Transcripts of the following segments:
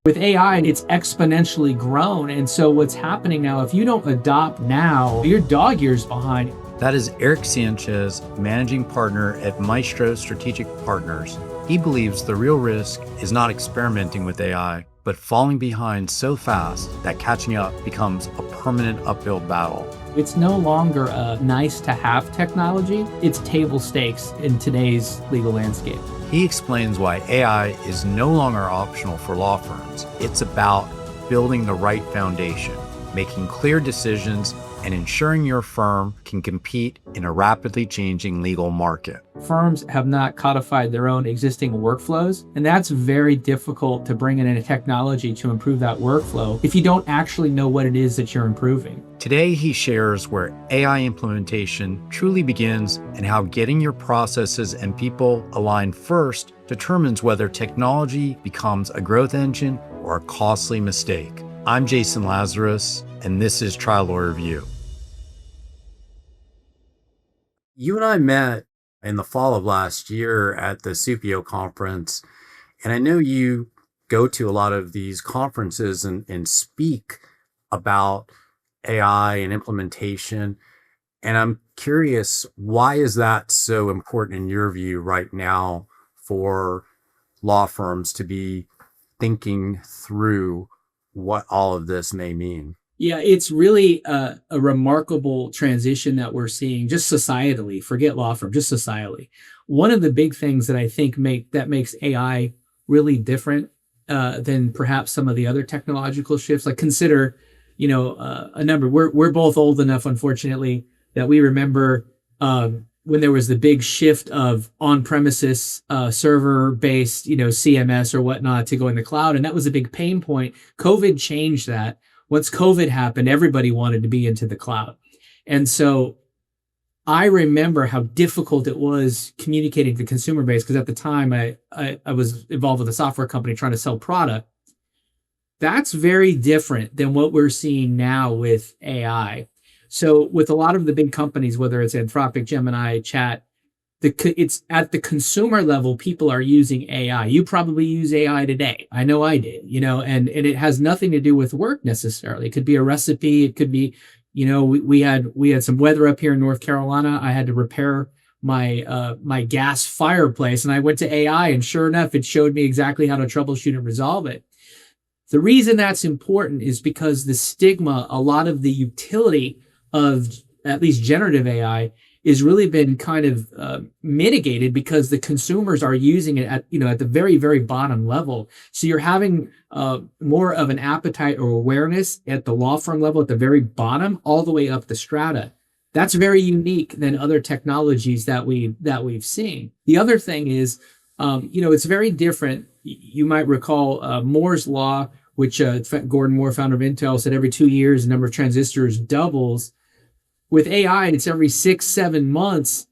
With AI, it's exponentially grown. And so what's happening now, if you don't adopt now, you're dog years behind. That is Eric Sanchez, managing partner at Maestro Strategic Partners. He believes the real risk is not experimenting with AI, but falling behind so fast that catching up becomes a permanent uphill battle. It's no longer a nice to have technology. It's table stakes in today's legal landscape. He explains why AI is no longer optional for law firms. It's about building the right foundation, making clear decisions, and ensuring your firm can compete in a rapidly changing legal market. Firms have not codified their own existing workflows, and that's very difficult to bring in a technology to improve that workflow if you don't actually know what it is that you're improving. Today, he shares where AI implementation truly begins and how getting your processes and people aligned first determines whether technology becomes a growth engine or a costly mistake. I'm Jason Lazarus, and this is Trial Lawyer Review. You and I met in the fall of last year at the CPO conference, and I know you go to a lot of these conferences and speak about AI and implementation. And I'm curious, why is that so important in your view right now for law firms to be thinking through what all of this may mean? Yeah, it's really a remarkable transition that we're seeing just societally, forget law firm, just societally. One of the big things that I think makes AI really different than perhaps some of the other technological shifts, like consider, a number, we're both old enough, unfortunately, that we remember when there was the big shift of on-premises server-based, CMS or whatnot to go in the cloud. And that was a big pain point. COVID changed that. Once COVID happened, everybody wanted to be into the cloud. And so I remember how difficult it was communicating to the consumer base, because at the time I was involved with a software company trying to sell product. That's very different than what we're seeing now with AI. So with a lot of the big companies, whether it's Anthropic, Gemini, Chat, it's at the consumer level, people are using AI. You probably use AI today. I know I did, and it has nothing to do with work necessarily. It could be a recipe. It could be, we had some weather up here in North Carolina. I had to repair my gas fireplace, and I went to AI, and sure enough, it showed me exactly how to troubleshoot and resolve it. The reason that's important is because the stigma, a lot of the utility of at least generative AI is really been kind of mitigated because the consumers are using it at the very, very bottom level. So you're having more of an appetite or awareness at the law firm level, at the very bottom, all the way up the strata. That's very unique than other technologies that we've seen. The other thing is, it's very different. You might recall Moore's law, which Gordon Moore, founder of Intel, said every 2 years the number of transistors doubles. With AI, it's every 6-7 months,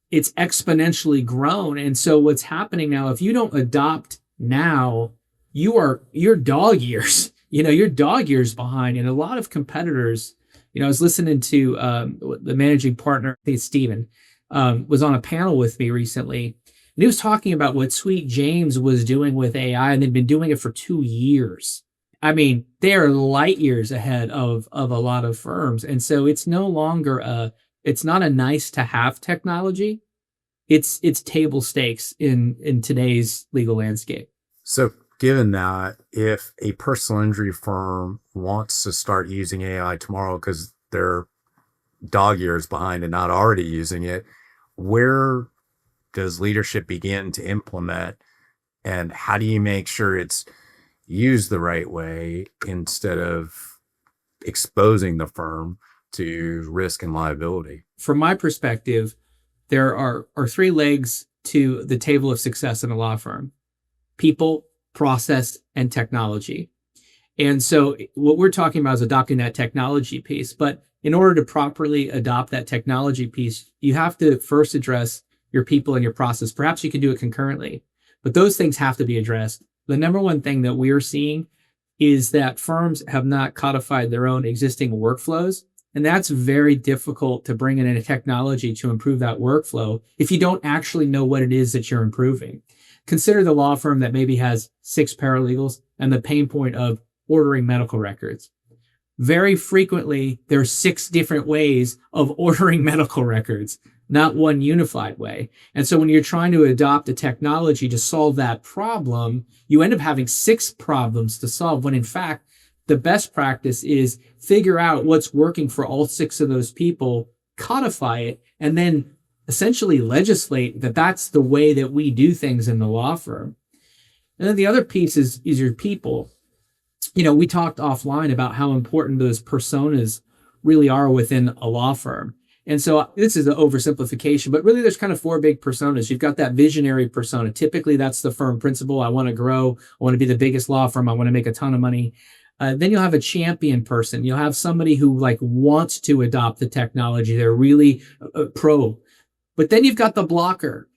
it's exponentially grown. And so what's happening now, if you don't adopt now, you're dog years, you're dog years behind. And a lot of competitors, I was listening to the managing partner, I think it's Steven, was on a panel with me recently. And he was talking about what Sweet James was doing with AI, and they've been doing it for 2 years. I mean, they are light years ahead of a lot of firms. And so it's no longer it's not a nice to have technology. It's table stakes in today's legal landscape. So given that, if a personal injury firm wants to start using AI tomorrow because they're dog years behind and not already using it, where does leadership begin to implement, and how do you make sure it's used the right way instead of exposing the firm to risk and liability? From my perspective, there are 3 legs to the table of success in a law firm: people, process, and technology. And so what we're talking about is adopting that technology piece. But in order to properly adopt that technology piece, you have to first address your people and your process. Perhaps you can do it concurrently, but those things have to be addressed. The number one thing that we're seeing is that firms have not codified their own existing workflows. And that's very difficult to bring in a technology to improve that workflow if you don't actually know what it is that you're improving. consider the law firm that maybe has 6 paralegals and the pain point of ordering medical records. Very frequently, there's 6 different ways of ordering medical records, not one unified way. And so when you're trying to adopt a technology to solve that problem, you end up having 6 problems to solve, when in fact, the best practice is figure out what's working for all 6 of those people, codify it, and then essentially legislate that that's the way that we do things in the law firm. And then the other piece is your people. We talked offline about how important those personas really are within a law firm. And so this is an oversimplification, but really there's kind of 4 big personas. You've got that visionary persona. Typically that's the firm principal. I want to grow. I want to be the biggest law firm. I want to make a ton of money. Then you'll have a champion person. You'll have somebody who wants to adopt the technology. They're really pro. But then you've got the blocker.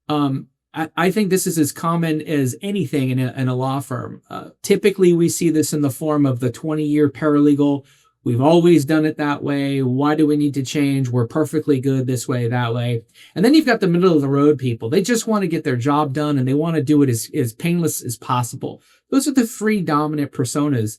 I think this is as common as anything in a law firm. Typically, we see this in the form of the 20-year paralegal. We've always done it that way. Why do we need to change? We're perfectly good this way, that way. And then you've got the middle of the road people. They just want to get their job done and they want to do it as painless as possible. Those are the 3 dominant personas.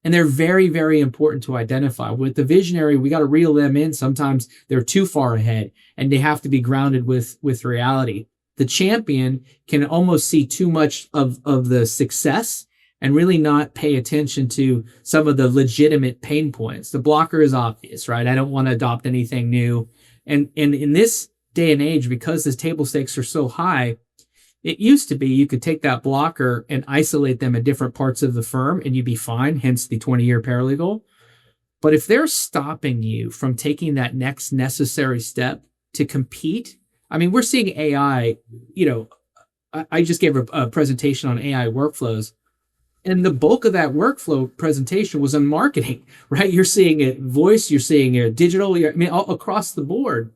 And they're very, very important to identify. With the visionary, we got to reel them in. Sometimes they're too far ahead and they have to be grounded with reality. The champion can almost see too much of the success and really not pay attention to some of the legitimate pain points. The blocker is obvious, right? I don't want to adopt anything new. And in this day and age, because the table stakes are so high, it used to be you could take that blocker and isolate them in different parts of the firm and you'd be fine, hence the 20-year paralegal. But if they're stopping you from taking that next necessary step to compete, I mean, we're seeing AI, I just gave a presentation on AI workflows, and the bulk of that workflow presentation was on marketing, right? You're seeing it voice, you're seeing it digital, all across the board.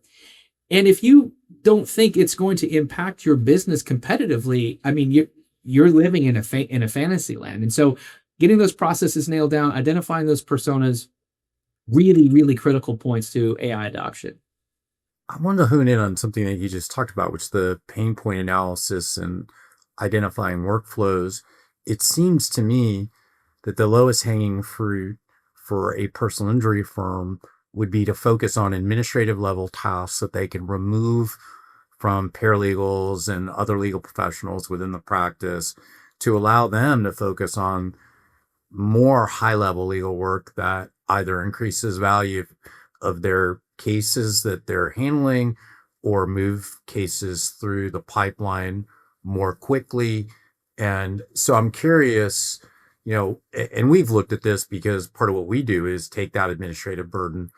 And if you don't think it's going to impact your business competitively, I mean, you're living in a fantasy land. And so getting those processes nailed down, identifying those personas, really, really critical points to AI adoption. I wanted to hone in on something that you just talked about, which is the pain point analysis and identifying workflows. It seems to me that the lowest hanging fruit for a personal injury firm would be to focus on administrative level tasks that they can remove from paralegals and other legal professionals within the practice to allow them to focus on more high level legal work that either increases value of their cases that they're handling or move cases through the pipeline more quickly. And so I'm curious, and we've looked at this because part of what we do is take that administrative burden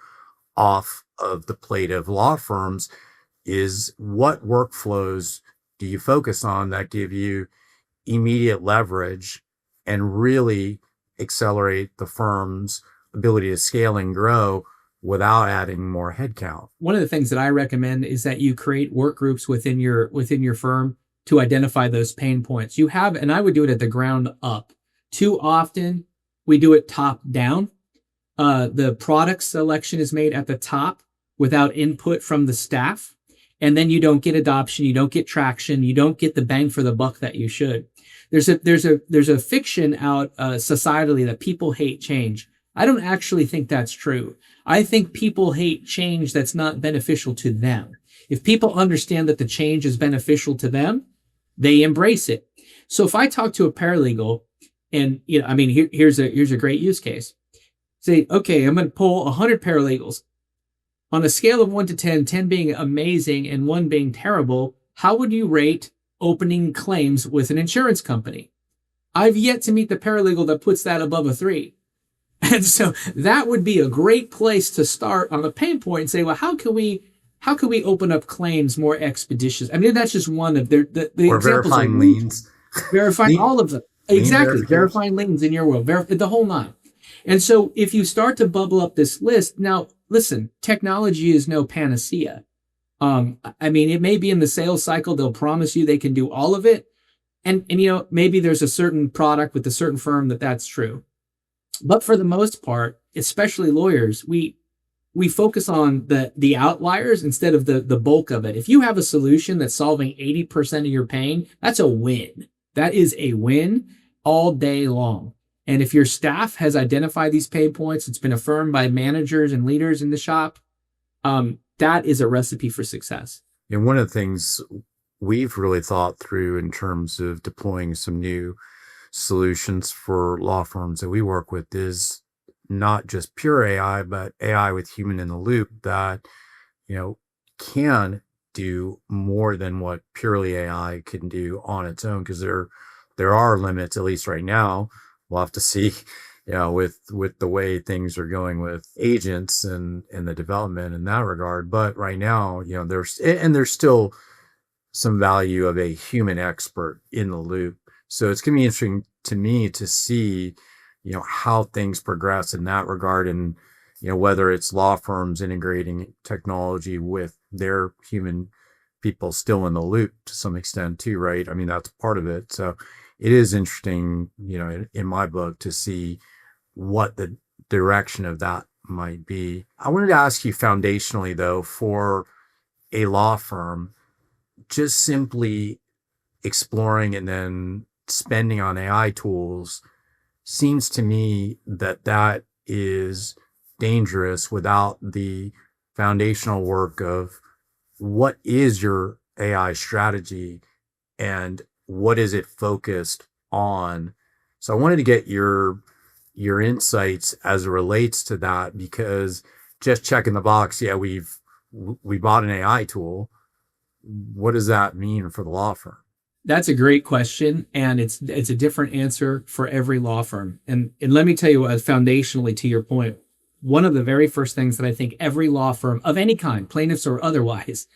off of the plate of law firms. Is what workflows do you focus on that give you immediate leverage and really accelerate the firm's ability to scale and grow without adding more headcount? One of the things that I recommend is that you create work groups within your firm to identify those pain points. And I would do it at the ground up. Too often we do it top down. The product selection is made at the top without input from the staff. And then you don't get adoption, you don't get traction, you don't get the bang for the buck that you should. There's a fiction out societally that people hate change. I don't actually think that's true. I think people hate change that's not beneficial to them. If people understand that the change is beneficial to them, they embrace it. So if I talk to a paralegal and, here's a great use case. Say, okay, I'm going to pull 100 paralegals. On a scale of 1 to 10, 10 being amazing and 1 being terrible, how would you rate opening claims with an insurance company? I've yet to meet the paralegal that puts that above a 3. And so that would be a great place to start on the pain point and say, well, how can we open up claims more expeditious? I mean, that's just one of the or examples. Verifying liens. Verifying all of them. Exactly. Verifying liens in your world. The whole 9. And so if you start to bubble up this list, now listen, technology is no panacea. It may be in the sales cycle, they'll promise you they can do all of it. And maybe there's a certain product with a certain firm that's true. But for the most part, especially lawyers, we we focus on the outliers instead of the bulk of it. If you have a solution that's solving 80% of your pain, that's a win. That is a win all day long. And if your staff has identified these pain points, it's been affirmed by managers and leaders in the shop, that is a recipe for success. And one of the things we've really thought through in terms of deploying some new solutions for law firms that we work with is not just pure AI, but AI with human in the loop that, can do more than what purely AI can do on its own, because there are limits, at least right now. We'll have to see, with the way things are going with agents and the development in that regard. But right now, there's still some value of a human expert in the loop. So it's going to be interesting to me to see, how things progress in that regard, and, whether it's law firms integrating technology with their human people still in the loop to some extent too, right? I mean, that's part of it. So it is interesting, in my book, to see what the direction of that might be. I wanted to ask you foundationally, though, for a law firm, just simply exploring and then spending on AI tools seems to me that is dangerous without the foundational work of what is your AI strategy and what is it focused on. So I wanted to get your insights as it relates to that, because just checking the box, we bought an AI tool. What does that mean for the law firm? That's a great question, and it's a different answer for every law firm. And let me tell you, foundationally to your point, one of the very first things that I think every law firm of any kind, plaintiffs or otherwise,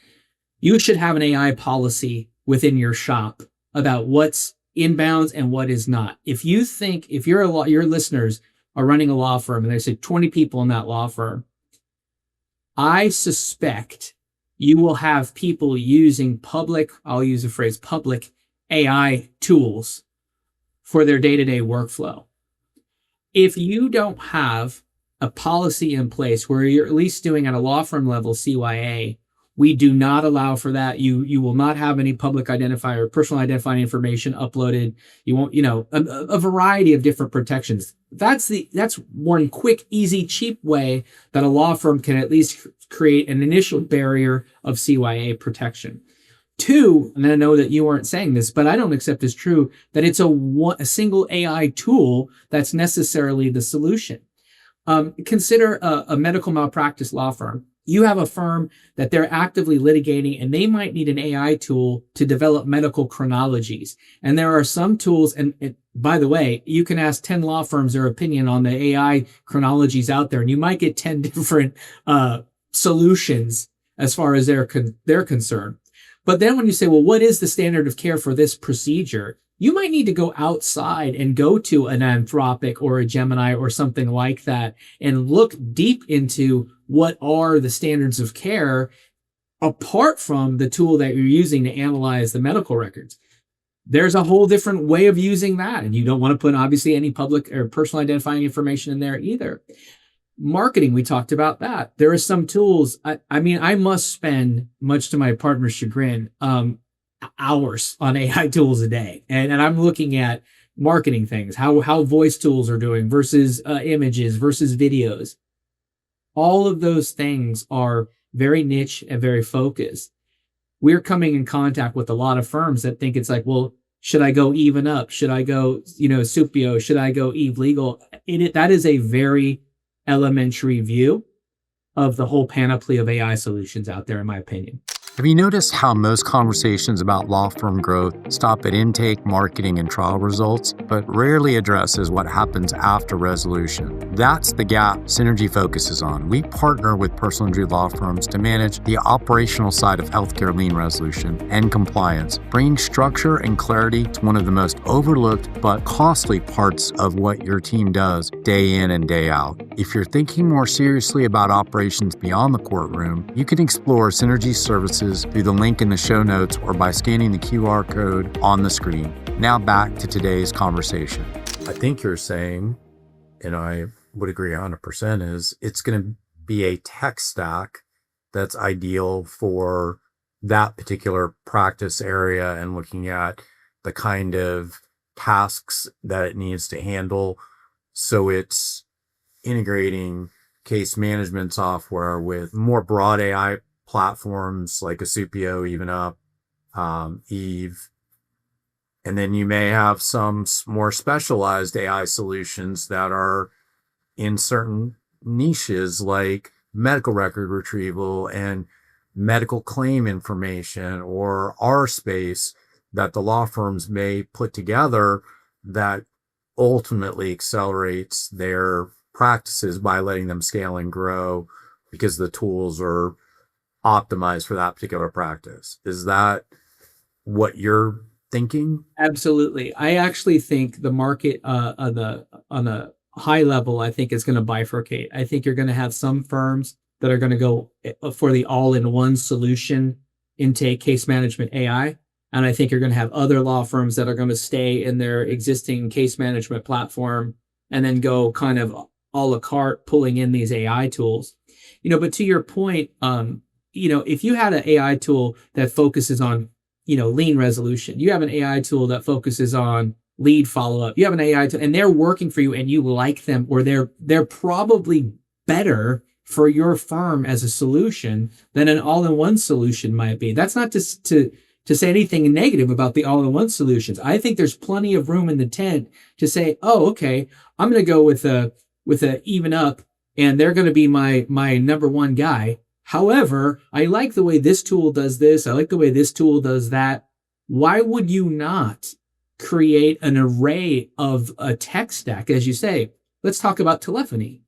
you should have an AI policy within your shop about what's inbounds and what is not. If your listeners are running a law firm and there's 20 people in that law firm, I suspect you will have people using public AI tools for their day-to-day workflow. If you don't have a policy in place where you're at least doing at a law firm level CYA, we do not allow for that. You will not have any public identifier, personal identifying information uploaded. You won't, a variety of different protections. That's one quick, easy, cheap way that a law firm can at least create an initial barrier of CYA protection. Two, and I know that you weren't saying this, but I don't accept as true that it's a single AI tool that's necessarily the solution. Consider a medical malpractice law firm. You have a firm that they're actively litigating, and they might need an AI tool to develop medical chronologies. And there are some tools, and by the way, you can ask 10 law firms their opinion on the AI chronologies out there, and you might get 10 different solutions as far as they're concerned. But then when you say, well, what is the standard of care for this procedure? You might need to go outside and go to an Anthropic or a Gemini or something like that and look deep into what are the standards of care apart from the tool that you're using to analyze the medical records. There's a whole different way of using that. And you don't want to put obviously any public or personal identifying information in there either. Marketing, we talked about that. There are some tools. I must spend, much to my partner's chagrin, hours on AI tools a day. And I'm looking at marketing things, how voice tools are doing versus images versus videos. All of those things are very niche and very focused. We're coming in contact with a lot of firms that think it's like, well, should I go Even Up? Should I go, Supio? Should I go Eve Legal? That is a very elementary view of the whole panoply of AI solutions out there, in my opinion. Have you noticed how most conversations about law firm growth stop at intake, marketing, and trial results, but rarely addresses what happens after resolution? That's the gap Synergy focuses on. We partner with personal injury law firms to manage the operational side of healthcare lien resolution and compliance, bringing structure and clarity to one of the most overlooked but costly parts of what your team does day in and day out. If you're thinking more seriously about operations beyond the courtroom, you can explore Synergy's services through the link in the show notes or by scanning the QR code on the screen. Now back to today's conversation. I think you're saying, and I would agree 100%, is it's going to be a tech stack that's ideal for that particular practice area and looking at the kind of tasks that it needs to handle. So it's integrating case management software with more broad AI platforms like a Supio, Even Up, Eve. And then you may have some more specialized AI solutions that are in certain niches like medical record retrieval and medical claim information or R space that the law firms may put together that ultimately accelerates their practices by letting them scale and grow because the tools are optimized for that particular practice. Is that what you're thinking? Absolutely. I actually think the market on the high level, I think is going to bifurcate. I think you're going to have some firms that are going to go for the all-in-one solution intake case management AI. And I think you're going to have other law firms that are going to stay in their existing case management platform and then go kind of a la carte pulling in these AI tools. But to your point, if you had an AI tool that focuses on, lien resolution, you have an AI tool that focuses on lead follow-up, you have an AI tool and they're working for you and you like them, or they're probably better for your firm as a solution than an all-in-one solution might be. That's not just to say anything negative about the all-in-one solutions. I think there's plenty of room in the tent to say, oh, okay, I'm going to go with a Even Up and they're going to be my number one guy. However, I like the way this tool does this. I like the way this tool does that. Why would you not create an array of a tech stack? As you say, let's talk about telephony.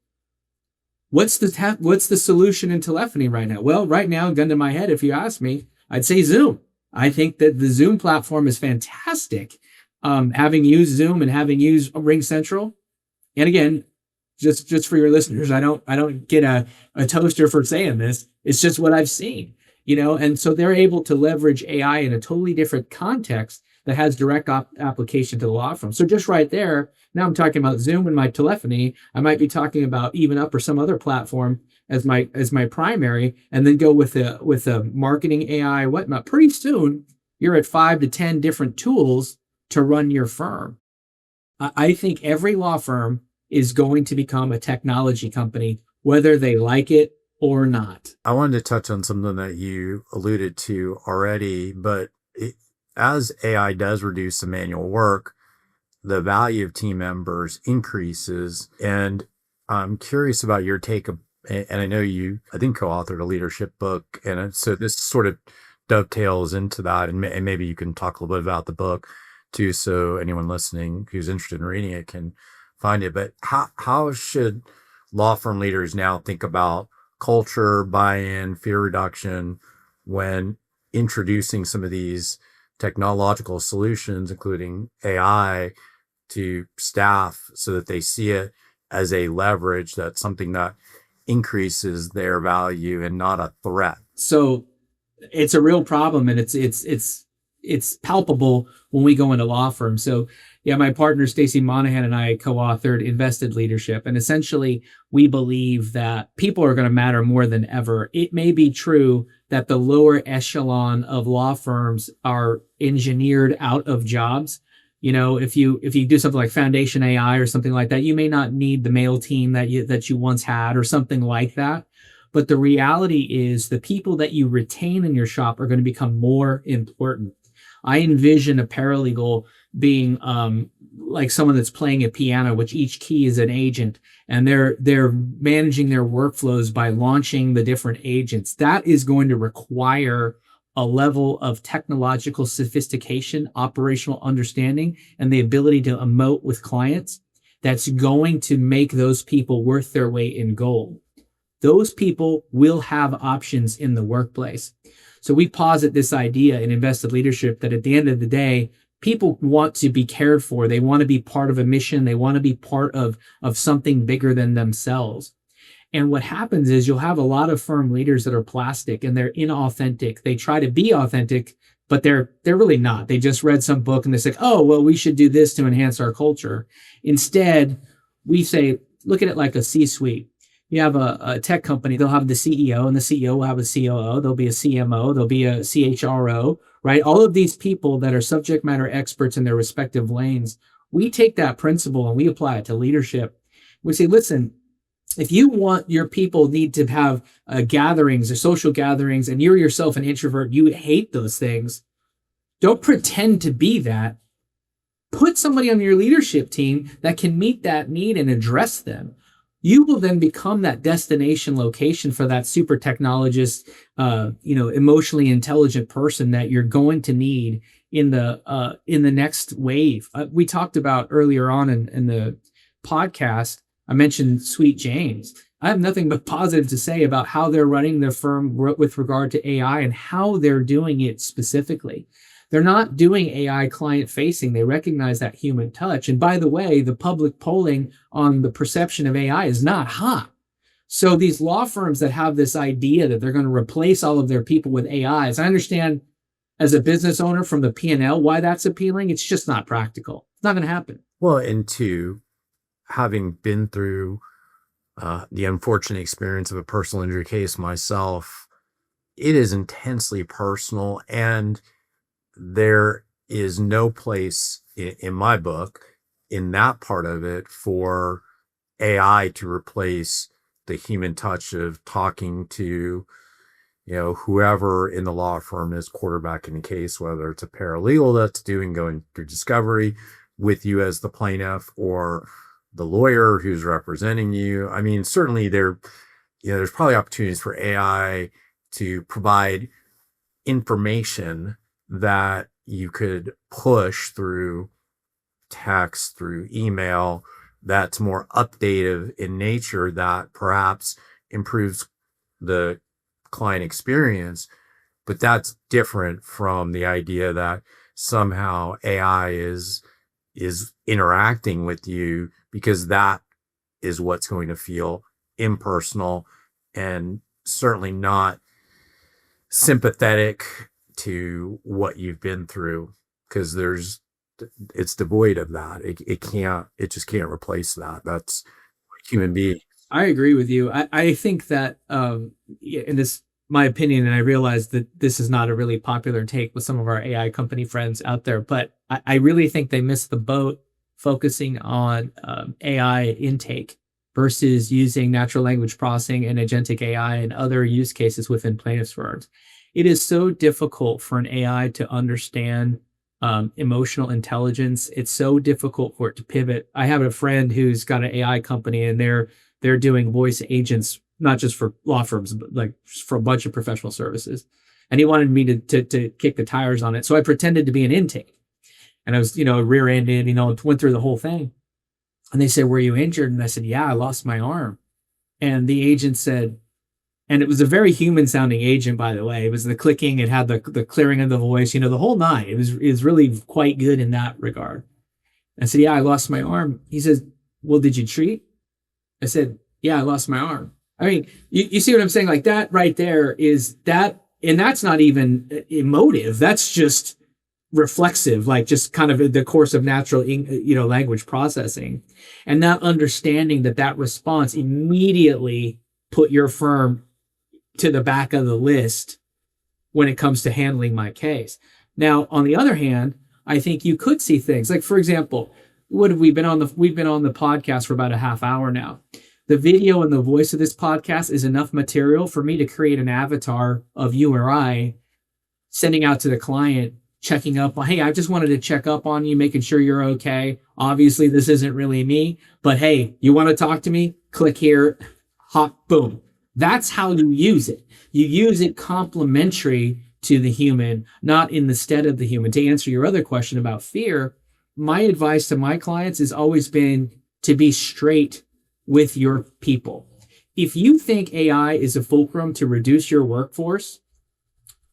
What's the solution in telephony right now? Well, right now, gun to my head, if you ask me, I'd say Zoom. I think that the Zoom platform is fantastic. Having used Zoom and having used RingCentral, and again, just for your listeners, I don't get a toaster for saying this. It's just what I've seen, and so they're able to leverage AI in a totally different context that has direct application to the law firm. So just right there, now I'm talking about Zoom and my telephony. I might be talking about Even Up or some other platform as my primary, and then go with a marketing AI, whatnot. Pretty soon, you're at 5 to 10 different tools to run your firm. I think every law firm is going to become a technology company, whether they like it or not. I wanted to touch on something that you alluded to already, but as AI does reduce the manual work, the value of team members increases. And I'm curious about your take, and I know you, I think, co-authored a leadership book. And so this sort of dovetails into that. And maybe you can talk a little bit about the book too, so anyone listening who's interested in reading it can find it. But how should law firm leaders now think about culture, buy-in, fear reduction when introducing some of these technological solutions, including AI, to staff so that they see it as a leverage, that's something that increases their value and not a threat? So it's a real problem, and it's palpable when we go into law firms. So yeah, my partner Stacy Monahan and I co-authored Invested Leadership, and essentially we believe that people are going to matter more than ever. It may be true that the lower echelon of law firms are engineered out of jobs. If you do something like Foundation AI or something like that, you may not need the mail team that you once had or something like that. But the reality is the people that you retain in your shop are going to become more important. I envision a paralegal being like someone that's playing a piano, which each key is an agent, and they're managing their workflows by launching the different agents. That is going to require a level of technological sophistication, operational understanding, and the ability to emote with clients that's going to make those people worth their weight in gold. Those people will have options in the workplace. So we posit this idea in Invested Leadership that at the end of the day, people want to be cared for. They want to be part of a mission. They want to be part of something bigger than themselves. And what happens is you'll have a lot of firm leaders that are plastic and they're inauthentic. They try to be authentic, but they're really not. They just read some book and they say, oh, well, we should do this to enhance our culture. Instead, we say, look at it like a C-suite. You have a tech company, they'll have the CEO, and the CEO will have a COO, there'll be a CMO, there'll be a CHRO, right? All of these people that are subject matter experts in their respective lanes, we take that principle and we apply it to leadership. We say, listen, if you want your people need to have gatherings or social gatherings, and you're yourself an introvert, you hate those things, don't pretend to be that. Put somebody on your leadership team that can meet that need and address them. You will then become that destination location for that super technologist, emotionally intelligent person that you're going to need in the next wave. We talked about earlier on in the podcast. I mentioned Sweet James. I have nothing but positive to say about how they're running their firm with regard to AI and how they're doing it specifically. They're not doing AI client facing. They recognize that human touch. And by the way, the public polling on the perception of AI is not hot. So these law firms that have this idea that they're going to replace all of their people with AIs, I understand as a business owner from the P&L why that's appealing. It's just not practical. It's not going to happen. Well, and two, having been through the unfortunate experience of a personal injury case myself, it is intensely personal, and there is no place in my book, in that part of it, for AI to replace the human touch of talking to, whoever in the law firm is quarterbacking the case, whether it's a paralegal that's going through discovery with you as the plaintiff, or the lawyer who's representing you. I mean, certainly there's probably opportunities for AI to provide information that you could push through text, through email, that's more updated in nature, that perhaps improves the client experience. But that's different from the idea that somehow AI is interacting with you, because that is what's going to feel impersonal and certainly not sympathetic to what you've been through, because it's devoid of that. It just can't replace that. That's human being. I agree with you. I think that, in this, my opinion, and I realize that this is not a really popular take with some of our AI company friends out there, but I really think they missed the boat focusing on AI intake versus using natural language processing and agentic AI and other use cases within plaintiffs' firms. It is so difficult for an AI to understand emotional intelligence. It's so difficult for it to pivot. I have a friend who's got an AI company, and they're doing voice agents, not just for law firms, but like for a bunch of professional services. And he wanted me to kick the tires on it. So I pretended to be an intake. And I was, rear-ended, went through the whole thing. And they said, "Were you injured?" And I said, "Yeah, I lost my arm." And the agent said, and it was a very human sounding agent, by the way. It was the clicking, it had the clearing of the voice, the whole nine. It was really quite good in that regard. I said, "Yeah, I lost my arm." He says, "Well, did you treat?" I said, "Yeah, I lost my arm." I mean, you see what I'm saying? Like that right there is that, and that's not even emotive. That's just reflexive, like just kind of the course of natural, language processing. And that understanding that response immediately put your firm to the back of the list when it comes to handling my case. Now, on the other hand, I think you could see things like, for example, we've been on the podcast for about a half hour now. The video and the voice of this podcast is enough material for me to create an avatar of you or I, sending out to the client, checking up on, "Hey, I just wanted to check up on you, making sure you're okay. Obviously, this isn't really me, but hey, you want to talk to me? Click here, hop, boom." That's how you use it. You use it complementary to the human, not in the stead of the human. To answer your other question about fear, my advice to my clients has always been to be straight with your people. If you think AI is a fulcrum to reduce your workforce,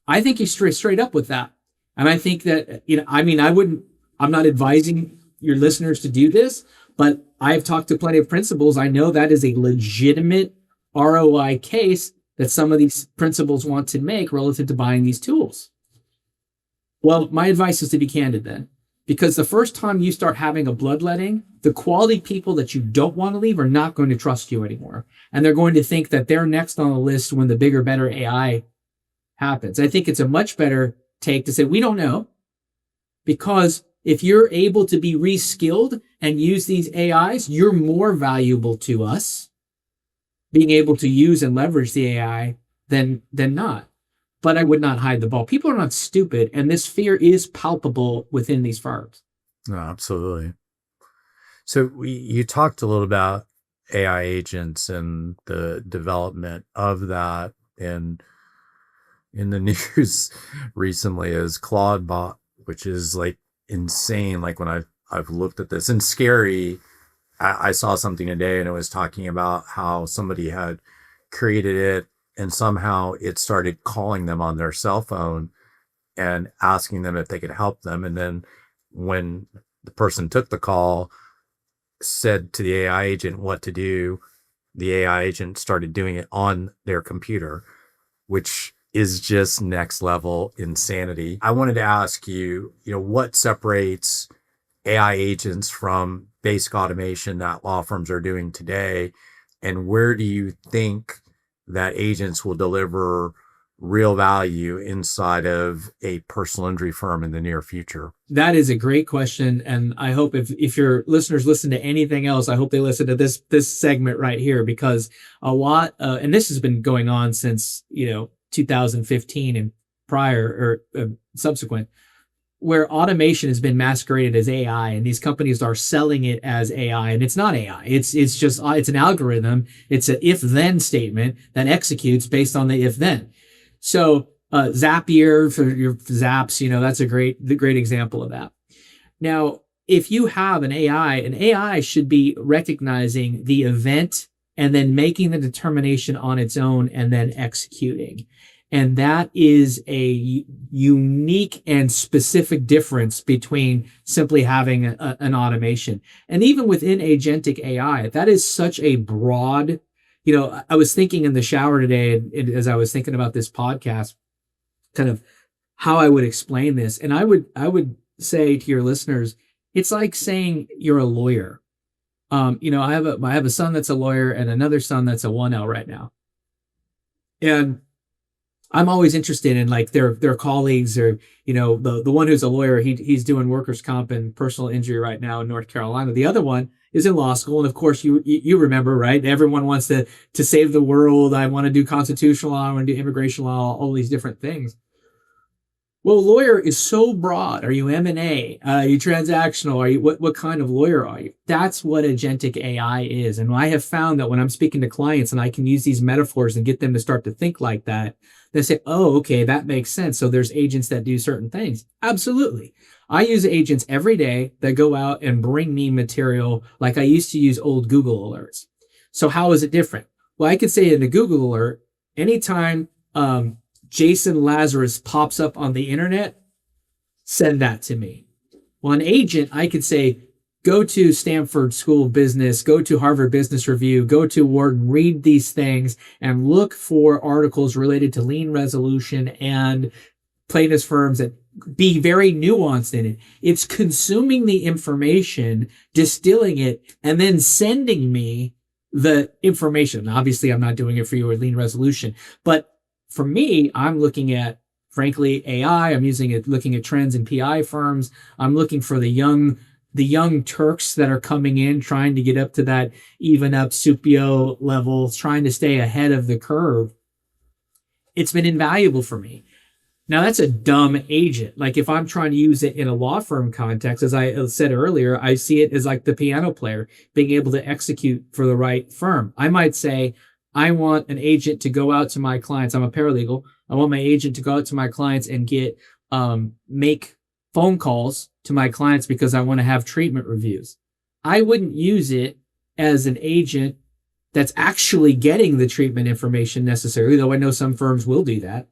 I think you straight up with that. And I think that, I'm not advising your listeners to do this, but I've talked to plenty of principals. I know that is a legitimate ROI case that some of these principals want to make relative to buying these tools. Well, my advice is to be candid then. Because the first time you start having a bloodletting, the quality people that you don't want to leave are not going to trust you anymore. And they're going to think that they're next on the list when the bigger, better AI happens. I think it's a much better take to say, we don't know. Because if you're able to be reskilled and use these AIs, you're more valuable to us being able to use and leverage the AI than not. But I would not hide the ball. People are not stupid, and this fear is palpable within these firms. No, absolutely. So you talked a little about AI agents and the development of that, and in the news recently is Claude, which is like insane. Like when I've looked at this and scary. I saw something today and it was talking about how somebody had created it and somehow it started calling them on their cell phone and asking them if they could help them. And then when the person took the call, said to the AI agent what to do, the AI agent started doing it on their computer, which is just next level insanity. I wanted to ask you, what separates AI agents from basic automation that law firms are doing today? And where do you think that agents will deliver real value inside of a personal injury firm in the near future? That is a great question. And I hope if your listeners listen to anything else, I hope they listen to this segment right here, because a lot, and this has been going on since, 2015 and prior or subsequent, where automation has been masqueraded as AI, and these companies are selling it as AI, and it's not AI. It's an algorithm. It's an if-then statement that executes based on the if-then. So Zapier for your Zaps, that's a great example of that. Now, if you have an AI should be recognizing the event and then making the determination on its own and then executing. And that is a unique and specific difference between simply having an automation. And even within agentic AI, that is such a broad, I was thinking in the shower today, as I was thinking about this podcast, kind of how I would explain this. And I would say to your listeners, it's like saying you're a lawyer. I have a son that's a lawyer and another son that's a 1L right now. And I'm always interested in like their colleagues, or the one who's a lawyer, he's doing workers' comp and personal injury right now in North Carolina. The other one is in law school, and of course you remember, right? Everyone wants to save the world. I want to do constitutional law. I want to do immigration law. All these different things. Well, lawyer is so broad. Are you M&A? Are you transactional? Are you what kind of lawyer are you? That's what agentic AI is. And I have found that when I'm speaking to clients and I can use these metaphors and get them to start to think like that, they say, oh, okay, that makes sense. So there's agents that do certain things. Absolutely. I use agents every day that go out and bring me material like I used to use old Google alerts. So how is it different? Well, I could say in a Google alert, anytime Jason Lazarus pops up on the internet, send that to me. Well, an agent, I could say, go to Stanford School of Business, go to Harvard Business Review, go to Wharton, read these things and look for articles related to lien resolution and plaintiffs' firms that be very nuanced in it. It's consuming the information, distilling it, and then sending me the information. Obviously, I'm not doing it for you with lien resolution, but for me, I'm looking at, frankly, AI. I'm using it, looking at trends in PI firms. I'm looking for the young Turks that are coming in, trying to get up to that even up Supio level, trying to stay ahead of the curve. It's been invaluable for me. Now, that's a dumb agent. Like if I'm trying to use it in a law firm context, as I said earlier, I see it as like the piano player being able to execute for the right firm. I might say, I want an agent to go out to my clients. I'm a paralegal. I want my agent to go out to my clients and make phone calls to my clients because I want to have treatment reviews. I wouldn't use it as an agent that's actually getting the treatment information necessarily, though I know some firms will do that.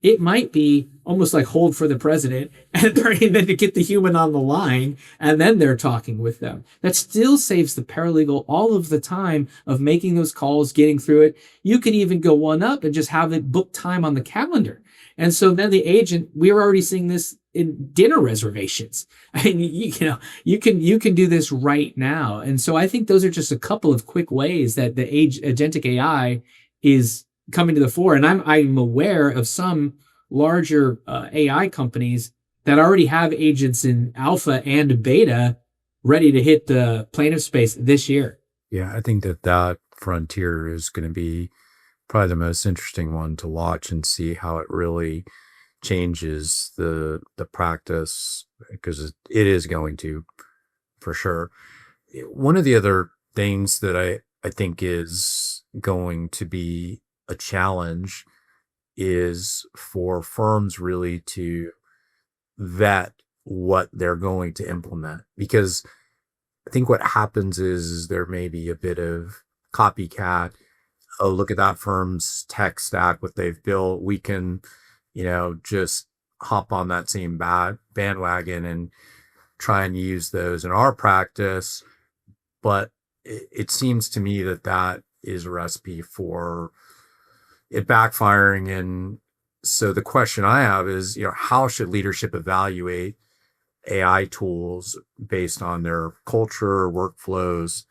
It might be almost like hold for the president and bringing them to get the human on the line, and then they're talking with them. That still saves the paralegal all of the time of making those calls, getting through it. You could even go one up and just have it book time on the calendar. And so then the agent, we're already seeing this in dinner reservations. I mean, you can do this right now. And so I think those are just a couple of quick ways that the agentic AI is coming to the fore. And I'm aware of some larger AI companies that already have agents in alpha and beta ready to hit the plaintiff space this year. Yeah, I think that frontier is going to be probably the most interesting one to watch and see how it really changes the practice, because it is going to, for sure. One of the other things that I think is going to be a challenge is for firms really to vet what they're going to implement, because I think what happens is there may be a bit of copycat. Oh, look at that firm's tech stack, what they've built. We can, just hop on that same bandwagon and try and use those in our practice. But it seems to me that is a recipe for it backfiring. And so the question I have is, how should leadership evaluate AI tools based on their culture, workflows,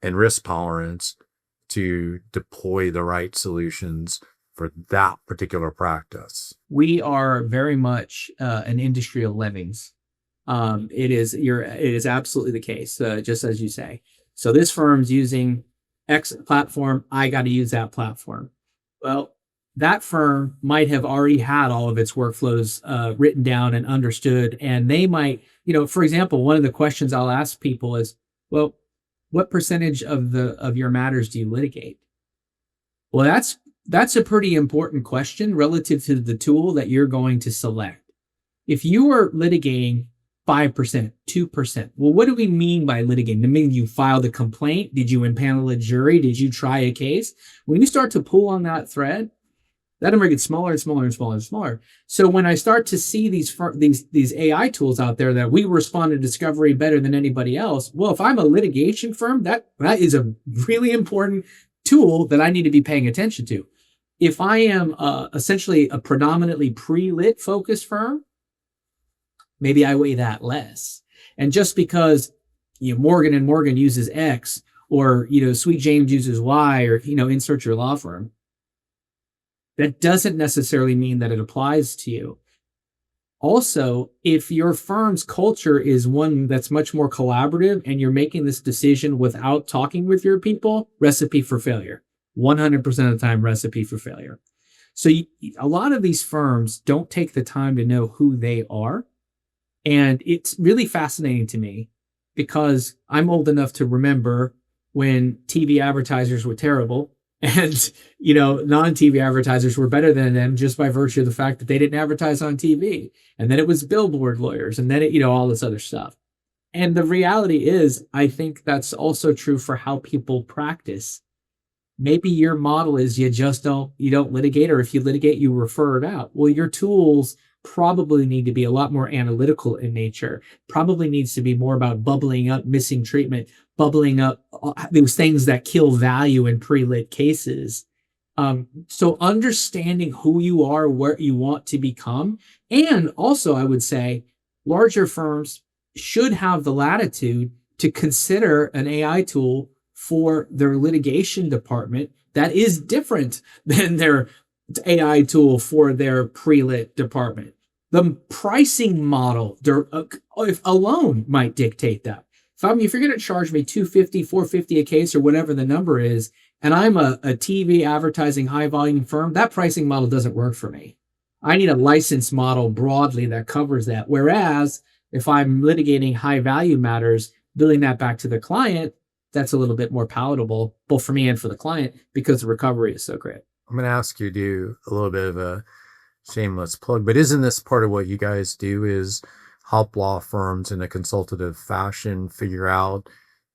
and risk tolerance to deploy the right solutions for that particular practice? We are very much an industry of lemmings. It is absolutely the case, just as you say. So this firm's using X platform. I got to use that platform. Well, that firm might have already had all of its workflows written down and understood. And they might, for example, one of the questions I'll ask people is, well, what percentage of your matters do you litigate? Well, that's a pretty important question relative to the tool that you're going to select. If you are litigating 5%, 2%, well, what do we mean by litigating? I mean, you filed a complaint? Did you impanel a jury? Did you try a case? When you start to pull on that thread, that number gets smaller and smaller and smaller and smaller. So when I start to see these AI tools out there that we respond to discovery better than anybody else, well, if I'm a litigation firm, that is a really important tool that I need to be paying attention to. If I am essentially a predominantly pre-lit focused firm, maybe I weigh that less. And just because Morgan and Morgan uses X, or Sweet James uses Y, or insert your law firm, that doesn't necessarily mean that it applies to you. Also, if your firm's culture is one that's much more collaborative and you're making this decision without talking with your people, recipe for failure. 100% of the time, recipe for failure. So a lot of these firms don't take the time to know who they are. And it's really fascinating to me because I'm old enough to remember when TV advertisers were terrible. And, non-TV advertisers were better than them just by virtue of the fact that they didn't advertise on TV. And then it was billboard lawyers, and then all this other stuff. And the reality is, I think that's also true for how people practice. Maybe your model is you don't litigate, or if you litigate, you refer it out. Well, your tools probably need to be a lot more analytical in nature, probably needs to be more about bubbling up missing treatment, bubbling up those things that kill value in pre-lit cases. So understanding who you are, where you want to become. And also, I would say larger firms should have the latitude to consider an AI tool for their litigation department that is different than their AI tool for their pre-lit department. The pricing model alone might dictate that. If you're going to charge me $250, $450 a case, or whatever the number is, and I'm a TV advertising high volume firm, that pricing model doesn't work for me. I need a license model broadly that covers that. Whereas if I'm litigating high value matters, billing that back to the client, that's a little bit more palatable, both for me and for the client, because the recovery is so great. I'm going to ask you to do a little bit of a shameless plug, but isn't this part of what you guys do, is help law firms in a consultative fashion figure out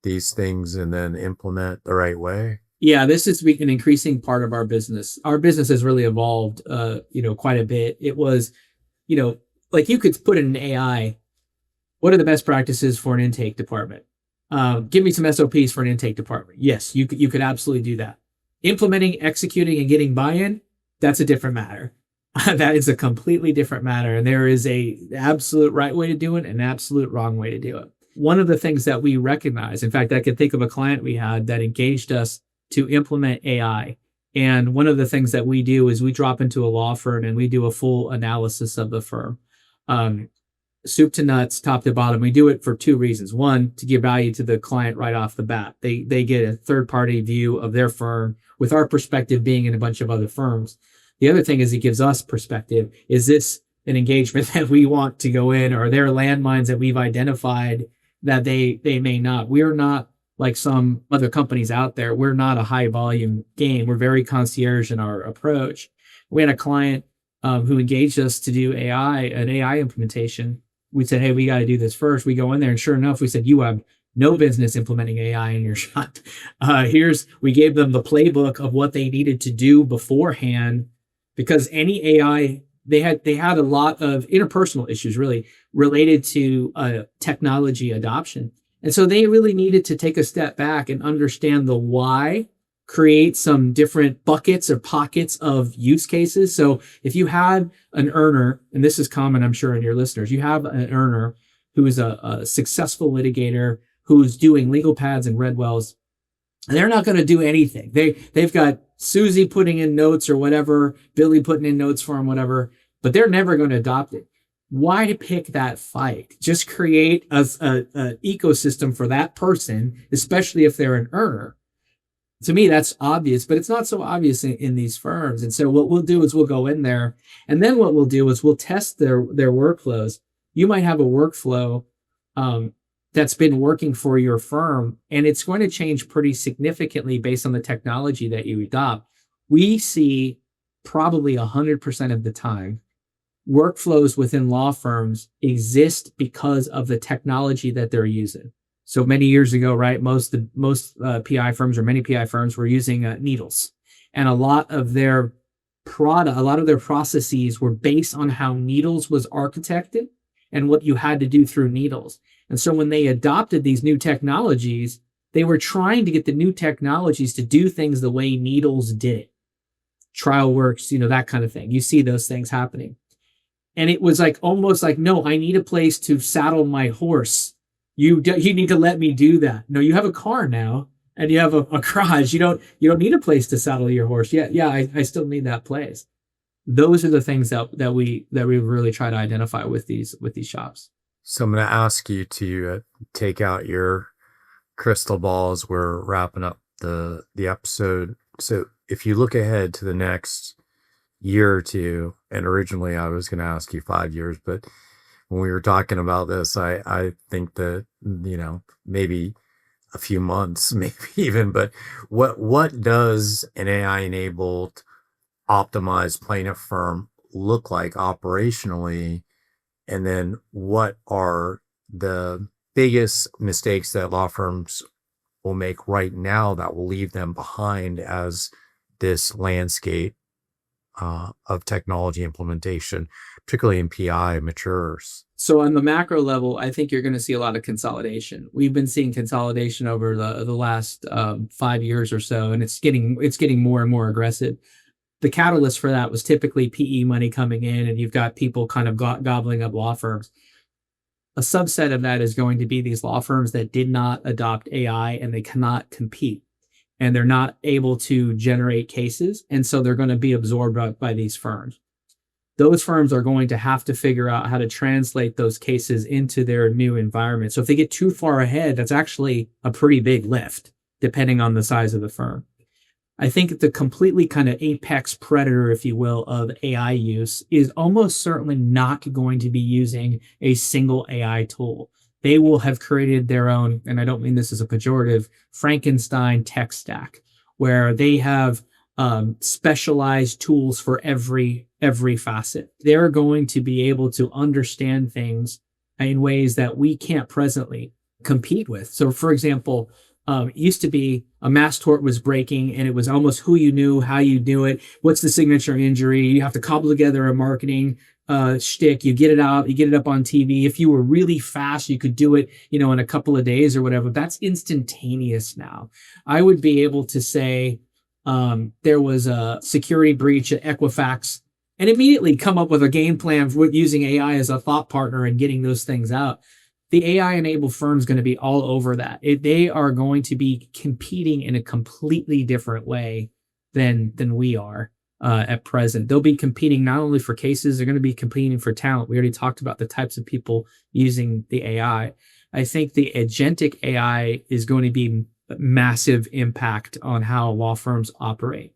these things and then implement the right way? Yeah, this is an increasing part of our business. Our business has really evolved, quite a bit. It was, like you could put in an AI, what are the best practices for an intake department? Give me some SOPs for an intake department. Yes, you could absolutely do that. Implementing, executing, and getting buy-in, that's a different matter. That is a completely different matter. And there is a absolute right way to do it and an absolute wrong way to do it. One of the things that we recognize, in fact, I could think of a client we had that engaged us to implement AI. And one of the things that we do is we drop into a law firm and we do a full analysis of the firm. Um, Soup to nuts, top to bottom. We do it for two reasons. One, to give value to the client right off the bat. They get a third party view of their firm with our perspective being in a bunch of other firms. The other thing is it gives us perspective. Is this an engagement that we want to go in, or are there landmines that we've identified that they may not? We're not like some other companies out there. We're not a high volume game. We're very concierge in our approach. We had a client who engaged us to do an AI implementation. We said, hey, we got to do this first. We go in there, and sure enough, we said, you have no business implementing AI in your shop. We gave them the playbook of what they needed to do beforehand, because any AI, they had a lot of interpersonal issues really related to technology adoption. And so they really needed to take a step back and understand the why, create some different buckets or pockets of use cases. So if you had an earner, and this is common, I'm sure, in your listeners, you have an earner who is a successful litigator who's doing legal pads and Redwells, and they're not going to do anything. They've got Susie putting in notes or whatever, Billy putting in notes for them, whatever, but they're never going to adopt it. Why pick that fight? Just create a ecosystem for that person, especially if they're an earner. To me, that's obvious, but it's not so obvious in these firms. And so what we'll do is we'll go in there, and then what we'll do is we'll test their workflows. You might have a workflow that's been working for your firm, and it's going to change pretty significantly based on the technology that you adopt. We see probably 100% of the time workflows within law firms exist because of the technology that they're using. So many years ago, right, most PI firms, or many PI firms, were using needles, and a lot of their processes were based on how needles was architected and what you had to do through needles. And so when they adopted these new technologies, they were trying to get the new technologies to do things the way needles did it. Trial works, that kind of thing. You see those things happening. And it was like almost like, no, I need a place to saddle my horse. You need to let me do that. No, you have a car now, and you have a garage. You don't need a place to saddle your horse. Yeah, I still need that place. Those are the things that we really try to identify with these shops. So I'm going to ask you to take out your crystal ball as we're wrapping up the episode. So if you look ahead to the next year or two, and originally I was going to ask you 5 years, but when we were talking about this, I think that, maybe a few months, maybe even, but what does an AI-enabled optimized plaintiff firm look like operationally? And then what are the biggest mistakes that law firms will make right now that will leave them behind as this landscape of technology implementation, particularly in PI, matures? So on the macro level, I think you're going to see a lot of consolidation. We've been seeing consolidation over the last 5 years or so, and it's getting more and more aggressive. The catalyst for that was typically PE money coming in, and you've got people kind of gobbling up law firms. A subset of that is going to be these law firms that did not adopt AI, and they cannot compete, and they're not able to generate cases, and so they're going to be absorbed by these firms. Those firms are going to have to figure out how to translate those cases into their new environment. So if they get too far ahead, that's actually a pretty big lift, depending on the size of the firm. I think the completely kind of apex predator, if you will, of AI use is almost certainly not going to be using a single AI tool. They will have created their own, and I don't mean this as a pejorative, Frankenstein tech stack, where they have specialized tools for every facet. They're going to be able to understand things in ways that we can't presently compete with. So, for example, it used to be a mass tort was breaking, and it was almost who you knew, how you knew it, what's the signature injury. You have to cobble together a marketing shtick. You get it out, you get it up on TV. If you were really fast, you could do it, in a couple of days or whatever. That's instantaneous now. I would be able to say there was a security breach at Equifax, and immediately come up with a game plan for using AI as a thought partner and getting those things out. The AI-enabled firm is going to be all over that. They are going to be competing in a completely different way than we are at present. They'll be competing not only for cases, they're going to be competing for talent. We already talked about the types of people using the AI. I think the agentic AI is going to be a massive impact on how law firms operate.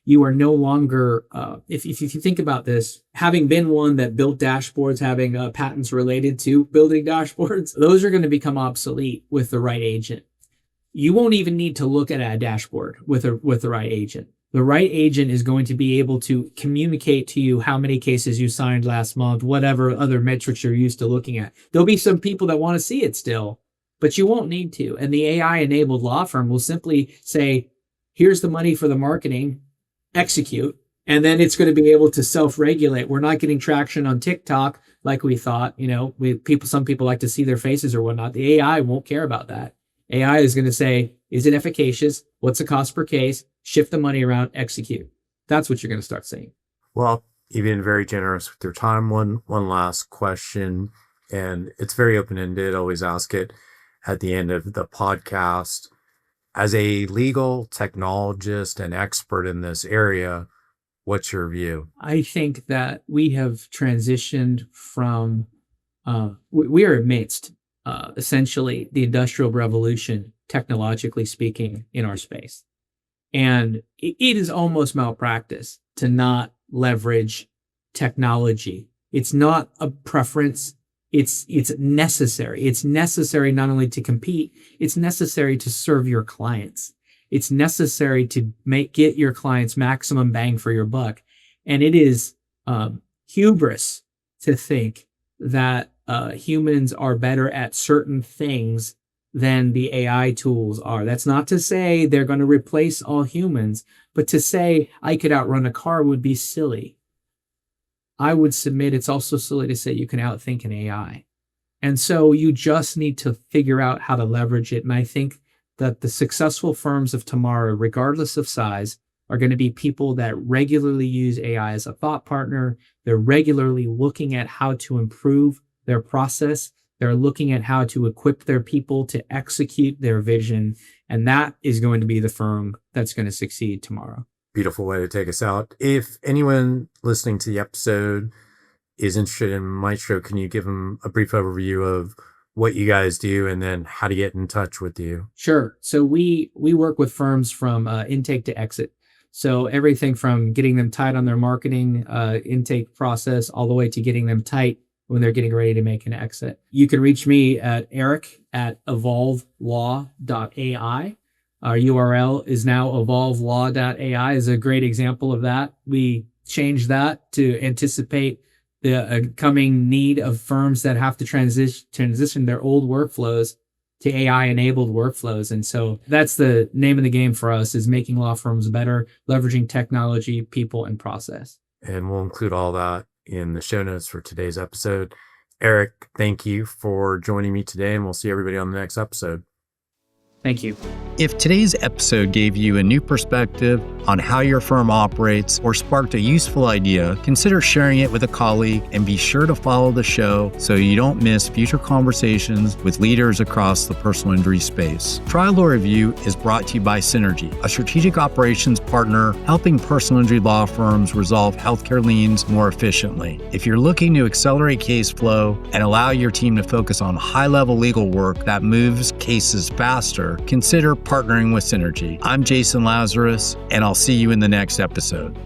You are no longer, if you think about this, having been one that built dashboards, having patents related to building dashboards, those are going to become obsolete with the right agent. You won't even need to look at a dashboard with the right agent. The right agent is going to be able to communicate to you how many cases you signed last month, whatever other metrics you're used to looking at. There'll be some people that want to see it still, but you won't need to. And the AI-enabled law firm will simply say, here's the money for the marketing, execute, and then it's going to be able to self-regulate. We're not getting traction on TikTok like we thought. Some people like to see their faces or whatnot. The AI won't care about that. AI is going to say, is it efficacious? What's the cost per case? Shift the money around, execute. That's what you're going to start seeing. Well, you've been very generous with your time. One last question, and it's very open-ended. Always ask it at the end of the podcast. As a legal technologist and expert in this area, what's your view? I think that we have transitioned from, we are amidst essentially the industrial revolution, technologically speaking, in our space. And it is almost malpractice to not leverage technology. It's not a preference. It's necessary. It's necessary not only to compete, it's necessary to serve your clients. It's necessary to get your clients maximum bang for your buck. And it is hubris to think that humans are better at certain things than the AI tools are. That's not to say they're going to replace all humans, but to say I could outrun a car would be silly. I would submit it's also silly to say you can outthink an AI. And so you just need to figure out how to leverage it. And I think that the successful firms of tomorrow, regardless of size, are going to be people that regularly use AI as a thought partner. They're regularly looking at how to improve their process. They're looking at how to equip their people to execute their vision. And that is going to be the firm that's going to succeed tomorrow. Beautiful way to take us out. If anyone listening to the episode is interested in Maestro, can you give them a brief overview of what you guys do and then how to get in touch with you? Sure. So we work with firms from intake to exit. So everything from getting them tight on their marketing intake process all the way to getting them tight when they're getting ready to make an exit. You can reach me at eric@evolvelaw.ai. Our URL is now evolvelaw.ai is a great example of that. We changed that to anticipate the coming need of firms that have to transition their old workflows to AI-enabled workflows. And so that's the name of the game for us, is making law firms better, leveraging technology, people, and process. And we'll include all that in the show notes for today's episode. Eric, thank you for joining me today, and we'll see everybody on the next episode. Thank you. If today's episode gave you a new perspective on how your firm operates or sparked a useful idea, consider sharing it with a colleague and be sure to follow the show so you don't miss future conversations with leaders across the personal injury space. Trial Law Review is brought to you by Synergy, a strategic operations partner helping personal injury law firms resolve healthcare liens more efficiently. If you're looking to accelerate case flow and allow your team to focus on high-level legal work that moves cases faster, consider partnering with Synergy. I'm Jason Lazarus, and I'll see you in the next episode.